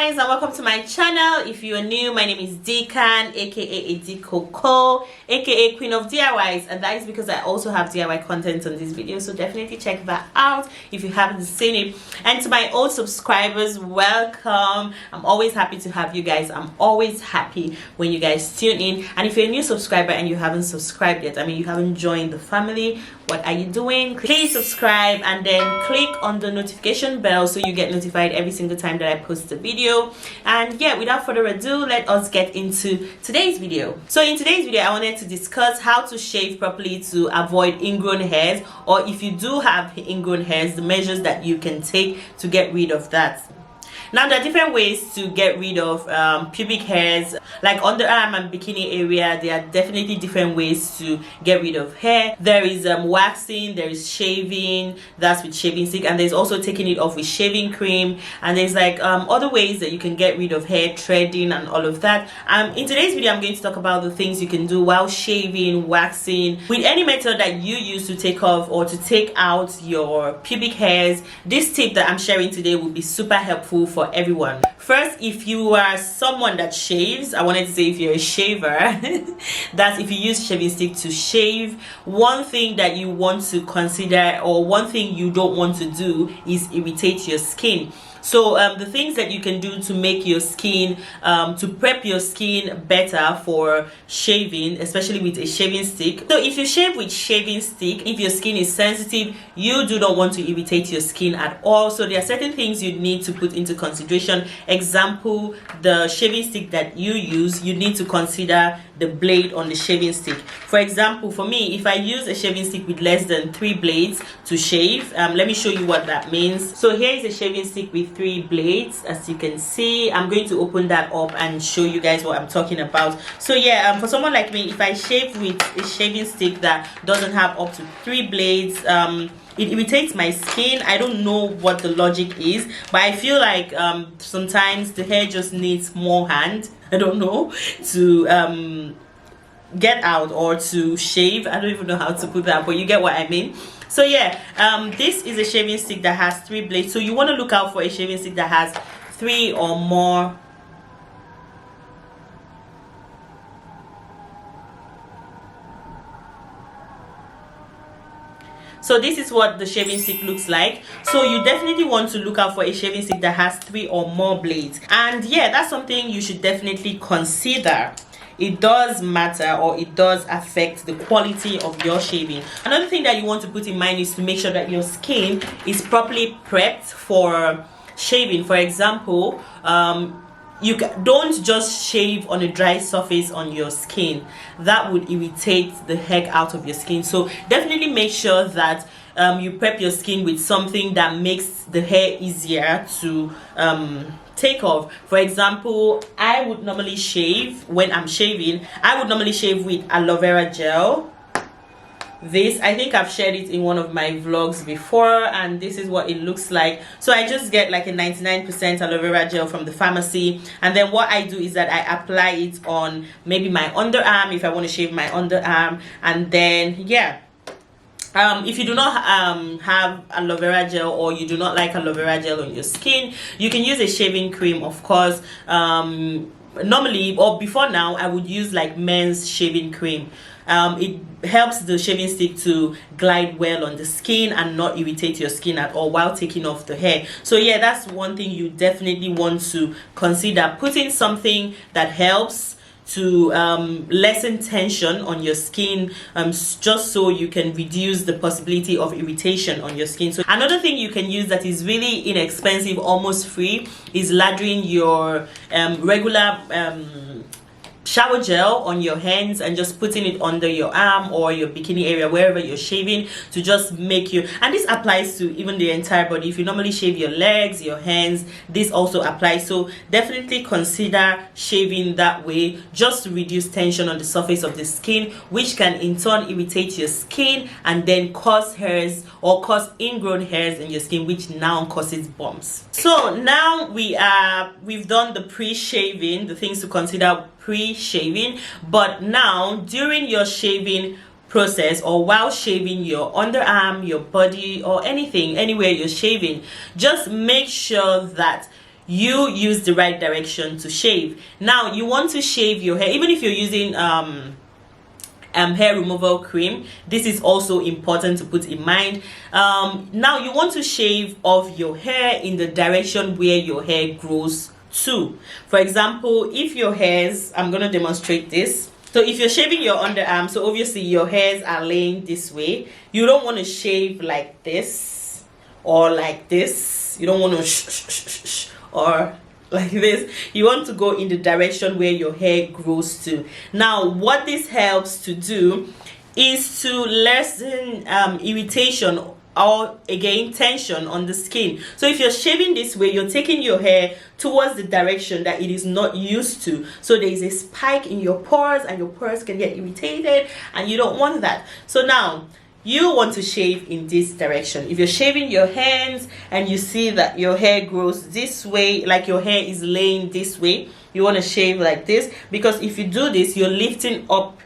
guys, and welcome to my channel. If you are new, my name is Dikan, aka Adikoko, aka Queen of DIYs, and that is because I also have DIY content on this video, so definitely check that out if you haven't seen it. And to my old subscribers, welcome. I'm always happy to have you guys. I'm always happy when you guys tune in. And if you're a new subscriber and you haven't subscribed yet, I mean you haven't joined the family, what are you doing? Please subscribe and then click on the notification bell so you get notified every single time that I post a video. And yeah, without further ado, let us get into today's video. So in today's video, I wanted to discuss how to shave properly to avoid ingrown hairs, or if you do have ingrown hairs, the measures that you can take to get rid of that. Now, there are different ways to get rid of pubic hairs, like underarm and bikini area. There are definitely different ways to get rid of hair. There is waxing, there is shaving, that's with shaving stick, and there's also taking it off with shaving cream, and there's like other ways that you can get rid of hair, threading and all of that. In today's video, I'm going to talk about the things you can do while shaving, waxing, with any method that you use to take off or to take out your pubic hairs. This tip that I'm sharing today will be super helpful for everyone. First, if you are someone that shaves, I wanted to say if you're a shaver, that's if you use shaving stick to shave, one thing that you want to consider, or one thing you don't want to do, is irritate your skin. So the things that you can do to make your skin, to prep your skin better for shaving, especially with a shaving stick. So if you shave with shaving stick, if your skin is sensitive, you do not want to irritate your skin at all. So there are certain things you need to put into consideration. Example, the shaving stick that you use, you need to consider the blade on the shaving stick. For example, for me, if I use a shaving stick with less than 3 blades to shave, let me show you what that means. So here is a shaving stick with 3 blades. As you can see, I'm going to open that up and show you guys what I'm talking about. So yeah, for someone like me, if I shave with a shaving stick that doesn't have up to 3 blades, it irritates my skin. I don't know what the logic is, but I feel like sometimes the hair just needs more hand, I don't know, to get out or to shave. I don't even know how to put that, but you get what I mean. So yeah, this is a shaving stick that has 3 blades, so you want to look out for a shaving stick that has 3 or more . So this is what the shaving stick looks like. So you definitely want to look out for a shaving stick that has 3 or more blades. And yeah, that's something you should definitely consider. It does matter, or it does affect the quality of your shaving. Another thing that you want to put in mind is to make sure that your skin is properly prepped for shaving. For example, you don't just shave on a dry surface on your skin. That would irritate the heck out of your skin. So definitely make sure that you prep your skin with something that makes the hair easier to take off. For example, I would normally shave, when I'm shaving, I would normally shave with aloe vera gel. This, I think I've shared it in one of my vlogs before, and this is what it looks like. So I just get like a 99% aloe vera gel from the pharmacy, and then what I do is that I apply it on maybe my underarm if I want to shave my underarm. And then yeah, if you do not have aloe vera gel, or you do not like aloe vera gel on your skin, you can use a shaving cream, of course. Normally, or before now, I would use like men's shaving cream. It helps the shaving stick to glide well on the skin and not irritate your skin at all while taking off the hair. So yeah, that's one thing you definitely want to consider, putting something that helps to lessen tension on your skin, just so you can reduce the possibility of irritation on your skin. So another thing you can use that is really inexpensive, almost free, is lathering your regular shower gel on your hands and just putting it under your arm or your bikini area, wherever you're shaving, to just make you, and this applies to even the entire body. If you normally shave your legs, your hands, this also applies. So definitely consider shaving that way, just to reduce tension on the surface of the skin, which can in turn irritate your skin and then cause hairs, or cause ingrown hairs in your skin, which now causes bumps. So now we've done the pre-shaving, the things to consider pre-shaving. But now, during your shaving process, or while shaving your underarm, your body, or anything, anywhere you're shaving, just make sure that you use the right direction to shave. Now you want to shave your hair, even if you're using hair removal cream. This is also important to put in mind. Now you want to shave off your hair in the direction where your hair grows to. For example, if your hairs, I'm going to demonstrate this. So if you're shaving your underarm, so obviously your hairs are laying this way, you don't want to shave like this or like this. You don't want to or like this. You want to go in the direction where your hair grows to. Now what this helps to do is to lessen irritation, or again tension on the skin. So if you're shaving this way, you're taking your hair towards the direction that it is not used to, so there is a spike in your pores and your pores can get irritated, and you don't want that. So now you want to shave in this direction. If you're shaving your hands and you see that your hair grows this way, like your hair is laying this way, you want to shave like this, because if you do this, you're lifting up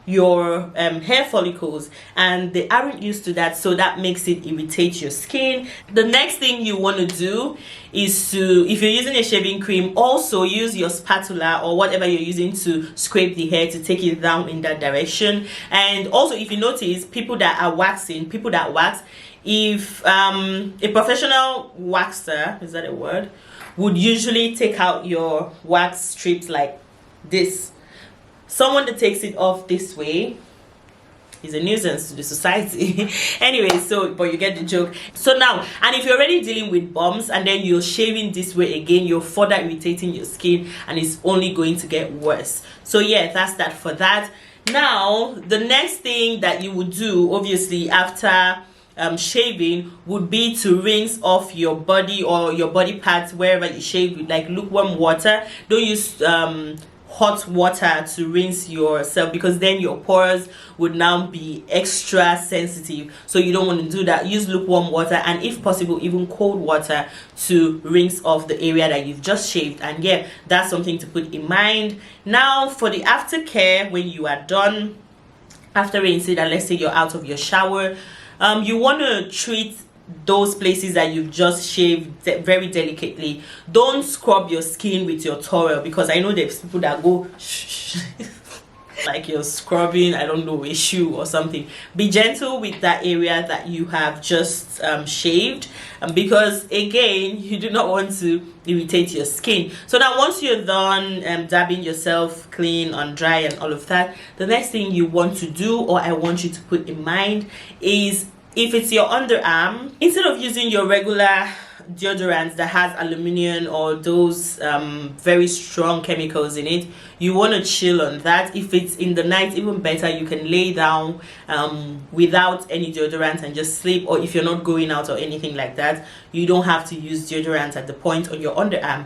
your hair follicles and they aren't used to that, so that makes it irritate your skin. The next thing you want to do is to, if you're using a shaving cream, also use your spatula or whatever you're using to scrape the hair to take it down in that direction. And also, if you notice, people that are waxing, people that wax, if a professional waxer, is that a word, would usually take out your wax strips like this. Someone that takes it off this way is a nuisance to the society. Anyway, so but you get the joke. So now, and if you're already dealing with bumps and then you're shaving this way again, you're further irritating your skin and it's only going to get worse. So yeah, that's that for that. Now the next thing that you would do, obviously after shaving, would be to rinse off your body or your body parts wherever you shave with like lukewarm water. Don't use hot water to rinse yourself, because then your pores would now be extra sensitive, so you don't want to do that. Use lukewarm water, and if possible even cold water, to rinse off the area that you've just shaved. And yeah, that's something to put in mind. Now for the aftercare, when you are done after rinsing, and let's say you're out of your shower, you want to treat those places that you've just shaved very delicately. Don't scrub your skin with your towel, because I know there's people that go like you're scrubbing, I don't know, a shoe or something. Be gentle with that area that you have just shaved, because again, you do not want to irritate your skin. So now once you're done dabbing yourself clean on dry and all of that, the next thing you want to do, or I want you to put in mind, is if it's your underarm, instead of using your regular deodorants that has aluminum or those very strong chemicals in it, you want to chill on that. If it's in the night, even better, you can lay down without any deodorant and just sleep. Or if you're not going out or anything like that, you don't have to use deodorant at the point on your underarm.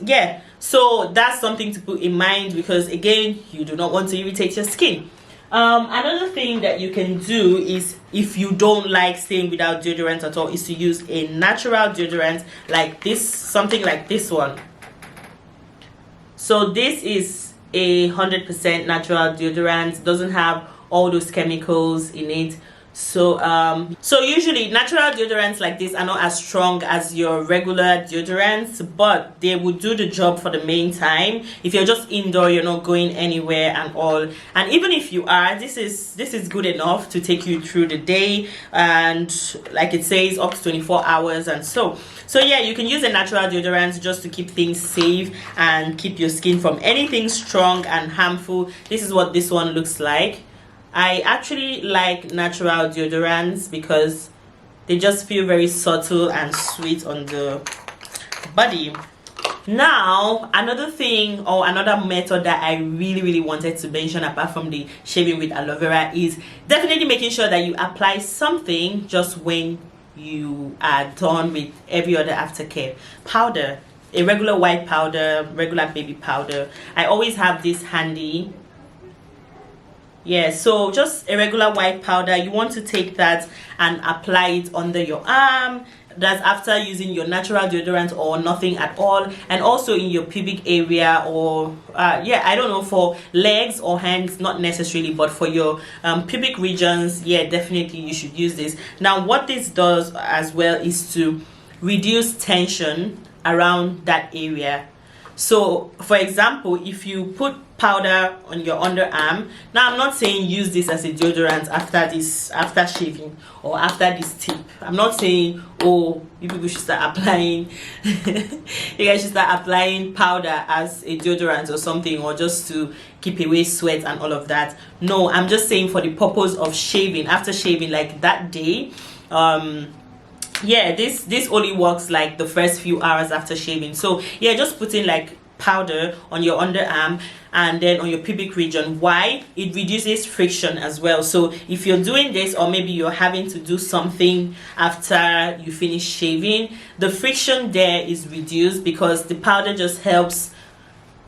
Yeah, so that's something to put in mind, because again, you do not want to irritate your skin. Another thing that you can do is, if you don't like staying without deodorant at all, is to use a natural deodorant like this, something like this one. So this is 100% natural deodorant, doesn't have all those chemicals in it. So so usually natural deodorants like this are not as strong as your regular deodorants, but they would do the job for the main time. If you're just indoor, you're not going anywhere and all, and even if you are, this is good enough to take you through the day, and like it says, up to 24 hours. And so yeah, you can use a natural deodorant just to keep things safe and keep your skin from anything strong and harmful. This is what this one looks like. I actually like natural deodorants because they just feel very subtle and sweet on the body. Now, another thing or another method that I really wanted to mention, apart from the shaving with aloe vera, is definitely making sure that you apply something just when you are done with every other aftercare. Powder, a regular white powder, regular baby powder. I always have this handy. Yeah, so just a regular white powder. You want to take that and apply it under your arm. That's after using your natural deodorant or nothing at all, and also in your pubic area, or yeah, I don't know, for legs or hands, not necessarily, but for your pubic regions, yeah, definitely you should use this. Now what this does as well is to reduce tension around that area. So for example, if you put powder on your underarm, now I'm not saying use this as a deodorant after shaving or after this tip. I'm not saying, oh, you people should start applying you guys should start applying powder as a deodorant or something, or just to keep away sweat and all of that. No, I'm just saying for the purpose of shaving, after shaving, like that day. Yeah, this only works like the first few hours after shaving. So yeah, just putting like powder on your underarm and then on your pubic region. Why? It reduces friction as well. So if you're doing this, or maybe you're having to do something after you finish shaving, the friction there is reduced because the powder just helps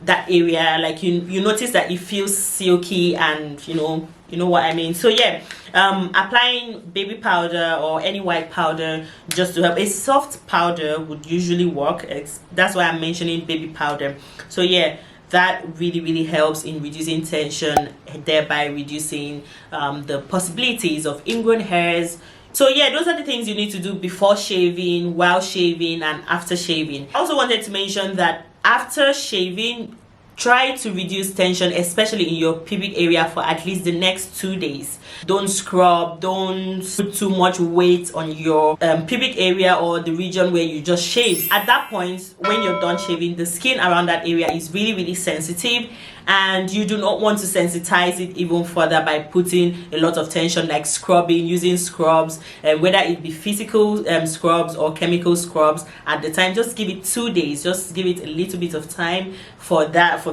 that area. Like you notice that it feels silky, and you know what I mean. So yeah, applying baby powder or any white powder just to help. A soft powder would usually work. That's why I'm mentioning baby powder. So yeah, that really helps in reducing tension, thereby reducing the possibilities of ingrown hairs. So yeah, those are the things you need to do before shaving, while shaving, and after shaving. I also wanted to mention that after shaving, try to reduce tension, especially in your pubic area, for at least the next 2 days. Don't scrub, don't put too much weight on your pubic area or the region where you just shaved. At that point, when you're done shaving, the skin around that area is really sensitive, and you do not want to sensitize it even further by putting a lot of tension, like scrubbing, using scrubs, whether it be physical scrubs or chemical scrubs. At the time, just give it 2 days, just give it a little bit of time for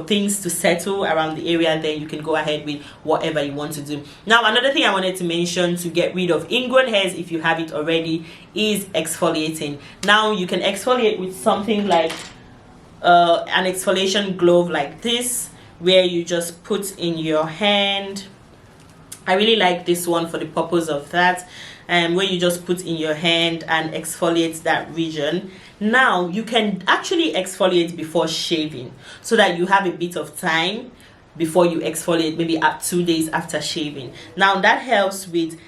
things to settle around the area. Then you can go ahead with whatever you want to do. Now, another thing I wanted to mention to get rid of ingrown hairs, if you have it already, is exfoliating. Now you can exfoliate with something like an exfoliation glove like this, where you just put in your hand. I really like this one for the purpose of that, and where you just put in your hand and exfoliate that region. Now you can actually exfoliate before shaving, so that you have a bit of time before you exfoliate, maybe up 2 days after shaving. Now that helps with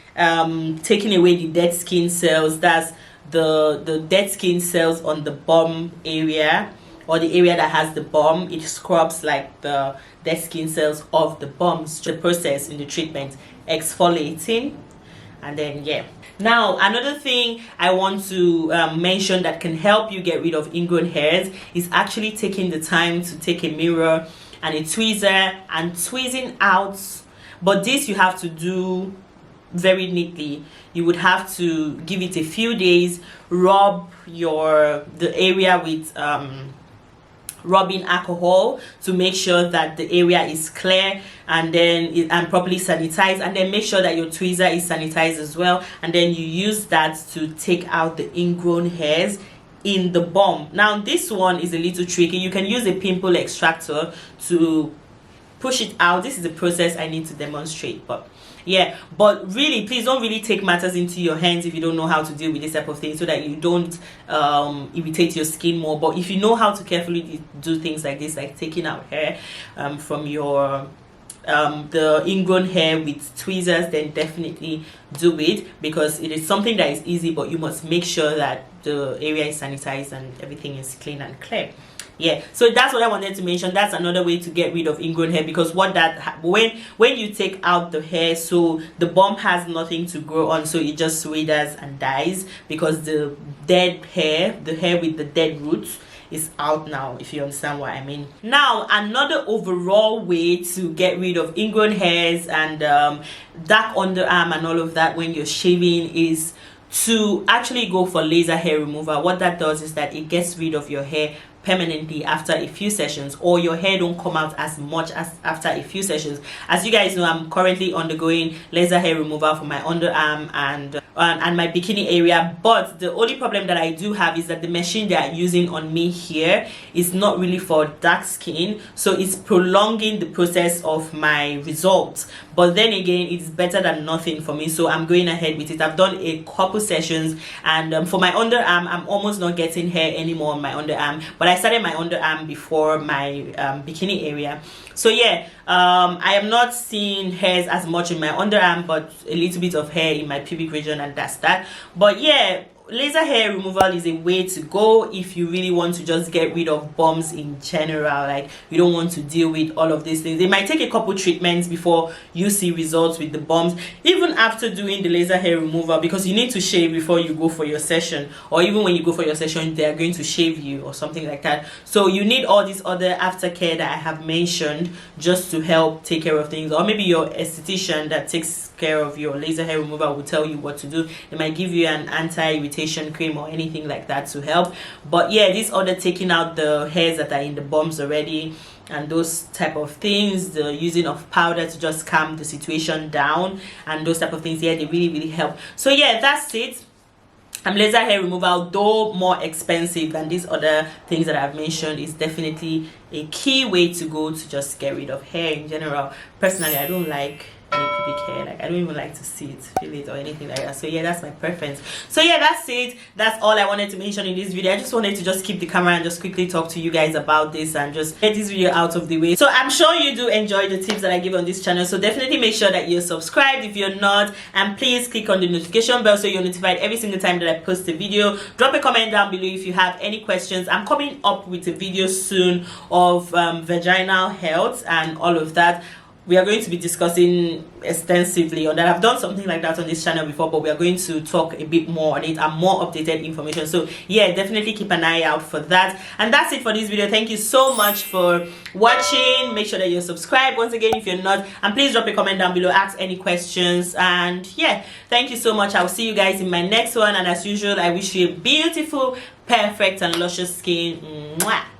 taking away the dead skin cells. That's the dead skin cells on the bum area, or the area that has the bum. It scrubs like the dead skin cells of the bums. The process in the treatment, exfoliating. And then yeah, now another thing I want to mention that can help you get rid of ingrown hairs is actually taking the time to take a mirror and a tweezer and tweezing out. But this you have to do very neatly. You would have to give it a few days, rub the area with rubbing alcohol to make sure that the area is clear, and then properly sanitized, and then make sure that your tweezer is sanitized as well, and then you use that to take out the ingrown hairs in the bum. Now this one is a little tricky. You can use a pimple extractor to push it out. This is the process I need to demonstrate, but yeah, but really, please don't really take matters into your hands if you don't know how to deal with this type of thing, so that you don't irritate your skin more. But if you know how to carefully do things like this, like taking out hair from your the ingrown hair with tweezers, then definitely do it, because it is something that is easy, but you must make sure that the area is sanitized and everything is clean and clear. Yeah, so that's what I wanted to mention. That's another way to get rid of ingrown hair, because when you take out the hair, so the bump has nothing to grow on, so it just withers and dies, because the dead hair, the hair with the dead roots, is out now, if you understand what I mean. Now another overall way to get rid of ingrown hairs and dark underarm and all of that when you're shaving is to actually go for laser hair removal. What that does is that it gets rid of your hair permanently after a few sessions, or your hair don't come out as much as after a few sessions. As you guys know, I'm currently undergoing laser hair removal for my underarm and my bikini area, but the only problem that I do have is that the machine they are using on me here is not really for dark skin, so it's prolonging the process of my results. But then again, it's better than nothing for me, so I'm going ahead with it. I've done a couple sessions, and for my underarm, I'm almost not getting hair anymore on my underarm, but I started my underarm before my bikini area. So yeah, I am not seeing hairs as much in my underarm, but a little bit of hair in my pubic region, and that's that. But yeah, laser hair removal is a way to go if you really want to just get rid of bumps in general. Like, you don't want to deal with all of these things. It might take a couple treatments before you see results with the bumps, even after doing the laser hair removal, because you need to shave before you go for your session, or even when you go for your session they are going to shave you or something like that. So you need all these other aftercare that I have mentioned just to help take care of things. Or maybe your esthetician that takes care of your laser hair removal will tell you what to do. They might give you an anti-irritation cream or anything like that to help. But yeah, these other taking out the hairs that are in the bumps already and those type of things, the using of powder to just calm the situation down and those type of things, yeah, they really help. So yeah, that's it. Laser hair removal, though more expensive than these other things that I've mentioned, is definitely a key way to go to just get rid of hair in general. Personally, I don't like any pubic hair. Like, I don't even like to see it, feel it, or anything like that. So yeah, that's my preference. So yeah, that's it. That's all I wanted to mention in this video. I just wanted to just keep the camera and just quickly talk to you guys about this and just get this video out of the way. So I'm sure you do enjoy the tips that I give on this channel, so definitely make sure that you're subscribed if you're not, and please click on the notification bell so you're notified every single time that I post a video. Drop a comment down below if you have any questions. I'm coming up with a video soon of vaginal health and all of that. We are going to be discussing extensively on that. I've done something like that on this channel before, but we are going to talk a bit more on it and more updated information. So yeah, definitely keep an eye out for that. And that's it for this video. Thank you so much for watching. Make sure that you're subscribed once again if you're not, and please drop a comment down below, ask any questions. And yeah, thank you so much. I'll see you guys in my next one, and as usual, I wish you a beautiful, perfect and luscious skin. Mwah.